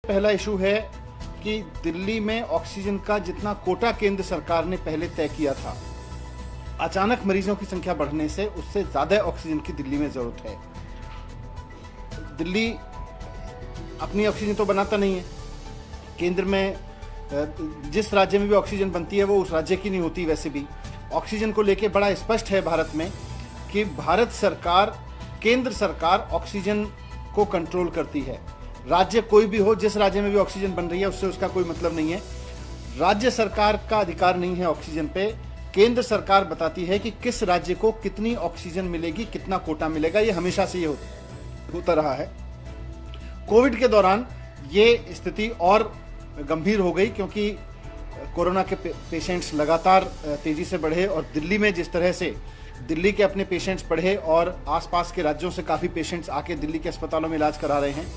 पहला इशू है कि दिल्ली में ऑक्सीजन का जितना कोटा केंद्र सरकार ने पहले तय किया था, अचानक मरीजों की संख्या बढ़ने से उससे ज्यादा ऑक्सीजन की दिल्ली में जरूरत है। दिल्ली अपनी ऑक्सीजन तो बनाता नहीं है। केंद्र में जिस राज्य में भी ऑक्सीजन बनती है वो उस राज्य की नहीं होती। वैसे भी ऑक्सीजन को लेके बड़ा स्पष्ट है भारत में कि भारत सरकार, केंद्र सरकार ऑक्सीजन को कंट्रोल करती है। राज्य कोई भी हो, जिस राज्य में भी ऑक्सीजन बन रही है उससे उसका कोई मतलब नहीं है। राज्य सरकार का अधिकार नहीं है ऑक्सीजन पे। केंद्र सरकार बताती है कि किस राज्य को कितनी ऑक्सीजन मिलेगी, कितना कोटा मिलेगा। ये हमेशा से ये होता रहा है। कोविड के दौरान ये स्थिति और गंभीर हो गई क्योंकि कोरोना के पेशेंट्स लगातार तेजी से बढ़े और दिल्ली में जिस तरह से दिल्ली के अपने पेशेंट्स बढ़े और आसपास के राज्यों से काफ़ी पेशेंट्स आके दिल्ली के अस्पतालों में इलाज करा रहे हैं,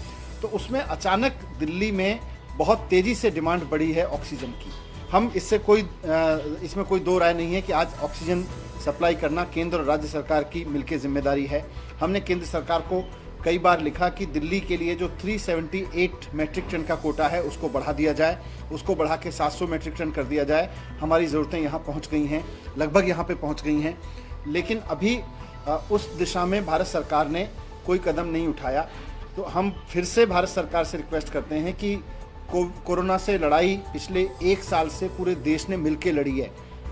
तो उसमें अचानक दिल्ली में बहुत तेजी से डिमांड बढ़ी है ऑक्सीजन की। हम इसमें कोई दो राय नहीं है कि आज ऑक्सीजन सप्लाई करना केंद्र और राज्य सरकार की मिलकर जिम्मेदारी है। हमने केंद्र सरकार को कई बार लिखा कि दिल्ली के लिए जो 378 मैट्रिक टन का कोटा है उसको बढ़ा दिया जाए, उसको बढ़ा के 700 मैट्रिक टन कर दिया जाए। हमारी ज़रूरतें यहाँ पहुँच गई हैं, लगभग यहाँ पे पहुँच गई हैं, लेकिन अभी उस दिशा में भारत सरकार ने कोई कदम नहीं उठाया। तो हम फिर से भारत सरकार से रिक्वेस्ट करते हैं कि कोरोना से लड़ाई पिछले 1 साल से पूरे देश ने मिलकर लड़ी है।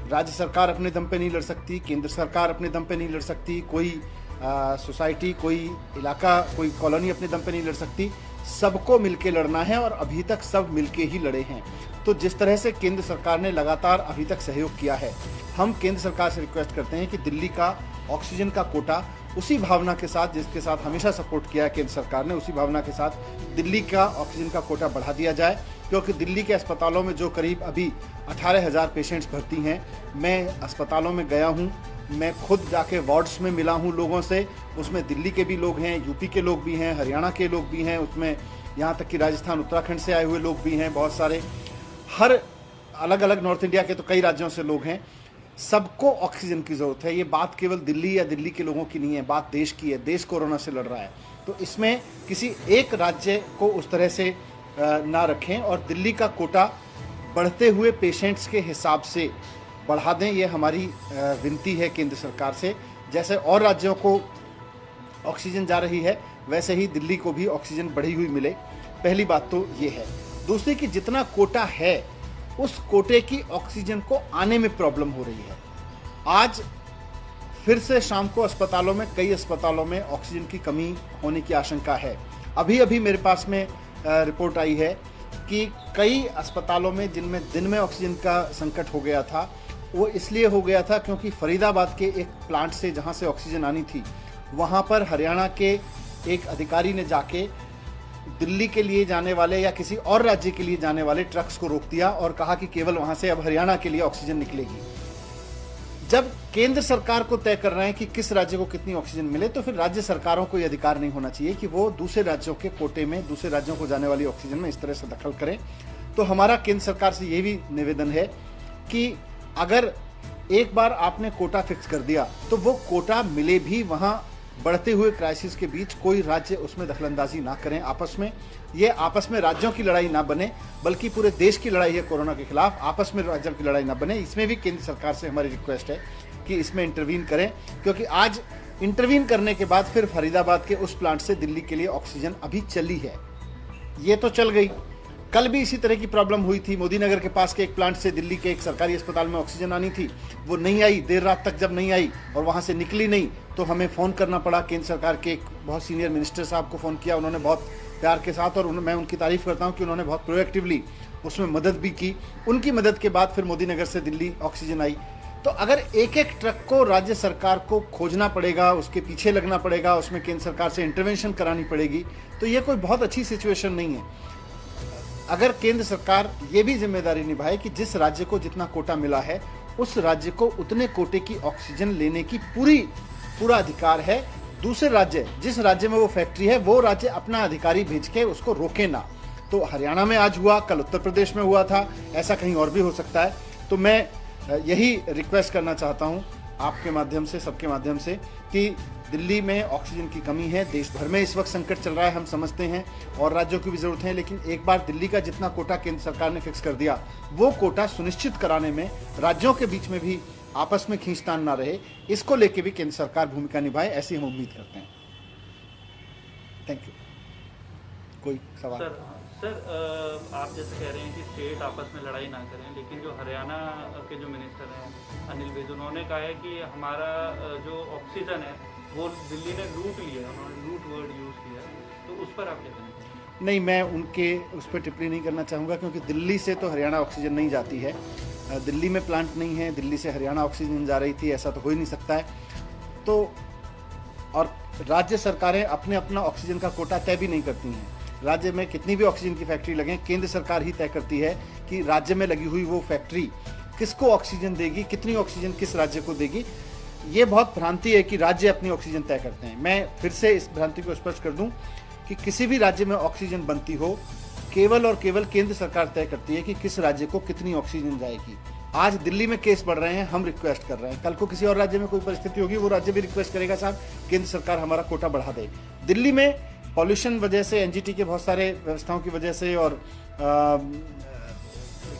राज्य सरकार अपने दम पे नहीं लड़ सकती, केंद्र सरकार अपने दम पे नहीं लड़ सकती, कोई सोसाइटी, कोई इलाका, कोई कॉलोनी अपने दम पे नहीं लड़ सकती। सबको मिलके लड़ना है और अभी तक सब मिलके ही लड़े हैं। तो जिस तरह से केंद्र सरकार ने लगातार अभी तक सहयोग किया है, हम केंद्र सरकार से रिक्वेस्ट करते हैं कि दिल्ली का ऑक्सीजन का कोटा उसी भावना के साथ, जिसके साथ हमेशा सपोर्ट किया है केंद्र सरकार ने, उसी भावना के साथ दिल्ली का ऑक्सीजन का कोटा बढ़ा दिया जाए। क्योंकि दिल्ली के अस्पतालों में जो करीब अभी 18,000 पेशेंट्स भर्ती हैं, मैं अस्पतालों में गया हूँ, मैं खुद जाके वार्ड्स में मिला हूँ लोगों से। उसमें दिल्ली के भी लोग हैं, यूपी के लोग भी हैं, हरियाणा के लोग भी हैं, उसमें यहाँ तक कि राजस्थान, उत्तराखंड से आए हुए लोग भी हैं, बहुत सारे, हर अलग अलग नॉर्थ इंडिया के तो कई राज्यों से लोग हैं। सबको ऑक्सीजन की ज़रूरत है। ये बात केवल दिल्ली या दिल्ली के लोगों की नहीं है, बात देश की है। देश कोरोना से लड़ रहा है, तो इसमें किसी एक राज्य को उस तरह से ना रखें और दिल्ली का कोटा बढ़ते हुए पेशेंट्स के हिसाब से बढ़ा दें। ये हमारी विनती है केंद्र सरकार से। जैसे और राज्यों को ऑक्सीजन जा रही है, वैसे ही दिल्ली को भी ऑक्सीजन बढ़ी हुई मिले। पहली बात तो ये है। दूसरी कि जितना कोटा है उस कोटे की ऑक्सीजन को आने में प्रॉब्लम हो रही है। आज फिर से शाम को अस्पतालों में, कई अस्पतालों में ऑक्सीजन की कमी होने की आशंका है। अभी अभी मेरे पास में रिपोर्ट आई है कि कई अस्पतालों में जिनमें दिन में ऑक्सीजन का संकट हो गया था, वो इसलिए हो गया था क्योंकि फरीदाबाद के एक प्लांट से जहाँ से ऑक्सीजन आनी थी, वहाँ पर हरियाणा के एक अधिकारी ने जाके दिल्ली के लिए जाने वाले या किसी और राज्य के लिए जाने वाले ट्रक्स को रोक दिया और कहा कि केवल वहाँ से अब हरियाणा के लिए ऑक्सीजन निकलेगी। जब केंद्र सरकार को तय कर रहे हैं कि किस राज्य को कितनी ऑक्सीजन मिले, तो फिर राज्य सरकारों को यह अधिकार नहीं होना चाहिए कि वो दूसरे राज्यों के कोटे में, दूसरे राज्यों को जाने वाली ऑक्सीजन में इस तरह से दखल करें। तो हमारा केंद्र सरकार से ये भी निवेदन है कि अगर एक बार आपने कोटा फिक्स कर दिया तो वो कोटा मिले भी, वहाँ बढ़ते हुए क्राइसिस के बीच कोई राज्य उसमें दखलंदाजी ना करें आपस में। ये आपस में राज्यों की लड़ाई ना बने, बल्कि पूरे देश की लड़ाई है कोरोना के खिलाफ। आपस में राज्यों की लड़ाई ना बने। इसमें भी केंद्र सरकार से हमारी रिक्वेस्ट है कि इसमें इंटरवीन करें, क्योंकि आज इंटरवीन करने के बाद फिर फरीदाबाद के उस प्लांट से दिल्ली के लिए ऑक्सीजन अभी चली है। ये तो चल गई, कल भी इसी तरह की प्रॉब्लम हुई थी। मोदी नगर के पास के एक प्लांट से दिल्ली के एक सरकारी अस्पताल में ऑक्सीजन आनी थी, वो नहीं आई। देर रात तक जब नहीं आई और वहाँ से निकली नहीं, तो हमें फ़ोन करना पड़ा। केंद्र सरकार के एक बहुत सीनियर मिनिस्टर साहब को फ़ोन किया, उन्होंने बहुत प्यार के साथ, और मैं उनकी तारीफ़ करता हूँ कि उन्होंने बहुत प्रोएक्टिवली उसमें मदद भी की। उनकी मदद के बाद फिर मोदी नगर से दिल्ली ऑक्सीजन आई। तो अगर एक एक ट्रक को राज्य सरकार को खोजना पड़ेगा, उसके पीछे लगना पड़ेगा, उसमें केंद्र सरकार से इंटरवेंशन करानी पड़ेगी, तो ये कोई बहुत अच्छी सिचुएशन नहीं है। अगर केंद्र सरकार ये भी जिम्मेदारी निभाए कि जिस राज्य को जितना कोटा मिला है, उस राज्य को उतने कोटे की ऑक्सीजन लेने की पूरा अधिकार है। दूसरे राज्य, जिस राज्य में वो फैक्ट्री है, वो राज्य अपना अधिकारी भेज के उसको रोके ना। तो हरियाणा में आज हुआ, कल उत्तर प्रदेश में हुआ था, ऐसा कहीं और भी हो सकता है। तो मैं यही रिक्वेस्ट करना चाहता हूँ आपके माध्यम से, सबके माध्यम से, कि दिल्ली में ऑक्सीजन की कमी है, देश भर में इस वक्त संकट चल रहा है, हम समझते हैं, और राज्यों की भी जरूरत है। लेकिन एक बार दिल्ली का जितना कोटा केंद्र सरकार ने फिक्स कर दिया, वो कोटा सुनिश्चित कराने में राज्यों के बीच में भी आपस में खींचतान ना रहे, इसको लेके भी केंद्र सरकार भूमिका निभाए, ऐसी हम उम्मीद करते हैं। Thank you. कोई सवाल? सर आप जैसे कह रहे हैं कि स्टेट आपस में लड़ाई ना करें, लेकिन जो हरियाणा के जो मिनिस्टर हैं अनिल विज, उन्होंने कहा है कि हमारा जो ऑक्सीजन है वो दिल्ली ने लूट लिया है, उन्होंने लूट वर्ड यूज़ किया है, तो उस पर आप क्या कहेंगे? नहीं, मैं उनके उस पर टिप्पणी नहीं करना चाहूँगा, क्योंकि दिल्ली से तो हरियाणा ऑक्सीजन नहीं जाती है, दिल्ली में प्लांट नहीं है, दिल्ली से हरियाणा ऑक्सीजन जा रही थी, ऐसा तो हो ही नहीं सकता है। तो और राज्य सरकारें अपने अपना ऑक्सीजन का कोटा तय भी नहीं करती हैं। राज्य में कितनी भी ऑक्सीजन की फैक्ट्री लगें, केंद्र सरकार ही तय करती है कि राज्य में लगी हुई वो फैक्ट्री किसको ऑक्सीजन देगी, कितनी ऑक्सीजन किस राज्य को देगी। ये बहुत भ्रांति है कि राज्य अपनी ऑक्सीजन तय करते हैं। मैं फिर से इस भ्रांति को स्पष्ट कर दूं कि किसी भी राज्य में ऑक्सीजन बनती हो, केवल और केवल केंद्र सरकार तय करती है कि किस राज्य को कितनी ऑक्सीजन जाएगी। आज दिल्ली में केस बढ़ रहे हैं, हम रिक्वेस्ट कर रहे हैं, कल को किसी और राज्य में कोई परिस्थिति होगी, वो राज्य भी रिक्वेस्ट करेगा, साहब केंद्र सरकार हमारा कोटा बढ़ा दे। दिल्ली में पॉल्यूशन वजह से, एनजीटी के बहुत सारे व्यवस्थाओं की वजह से, और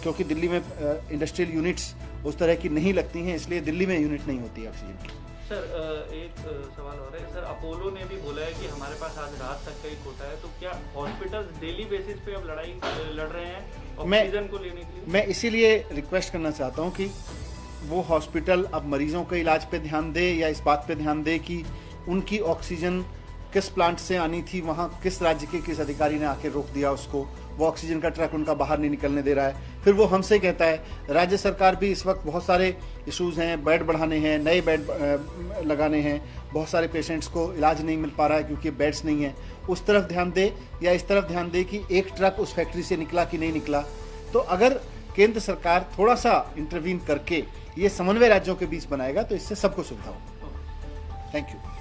क्योंकि दिल्ली में इंडस्ट्रियल यूनिट्स उस तरह की नहीं लगती हैं, इसलिए दिल्ली में यूनिट नहीं होती है ऑक्सीजन की। सर एक सवाल और है सर, अपोलो ने भी बोला है कि हमारे पास आज रात तक का ही कोटा है, तो क्या हॉस्पिटल्स डेली बेसिस पे अब लड़ाई लड़ रहे हैं ऑक्सीजन को लेने के लिए? मैं इसीलिए रिक्वेस्ट करना चाहता हूं कि वो हॉस्पिटल अब मरीजों के इलाज पे ध्यान दे, या इस बात पे ध्यान दे कि उनकी ऑक्सीजन किस प्लांट से आनी थी, वहाँ किस राज्य के किस अधिकारी ने आके रोक दिया उसको, वो ऑक्सीजन का ट्रक उनका बाहर नहीं निकलने दे रहा है। फिर वो हमसे कहता है, राज्य सरकार भी इस वक्त बहुत सारे इश्यूज़ हैं, बेड बढ़ाने हैं, नए बेड लगाने हैं, बहुत सारे पेशेंट्स को इलाज नहीं मिल पा रहा है क्योंकि बेड्स नहीं है। उस तरफ ध्यान दे, या इस तरफ ध्यान दे कि एक ट्रक उस फैक्ट्री से निकला कि नहीं निकला। तो अगर केंद्र सरकार थोड़ा सा इंटरवीन करके ये समन्वय राज्यों के बीच बनाएगा तो इससे सबको सुविधा होगी। Thank you.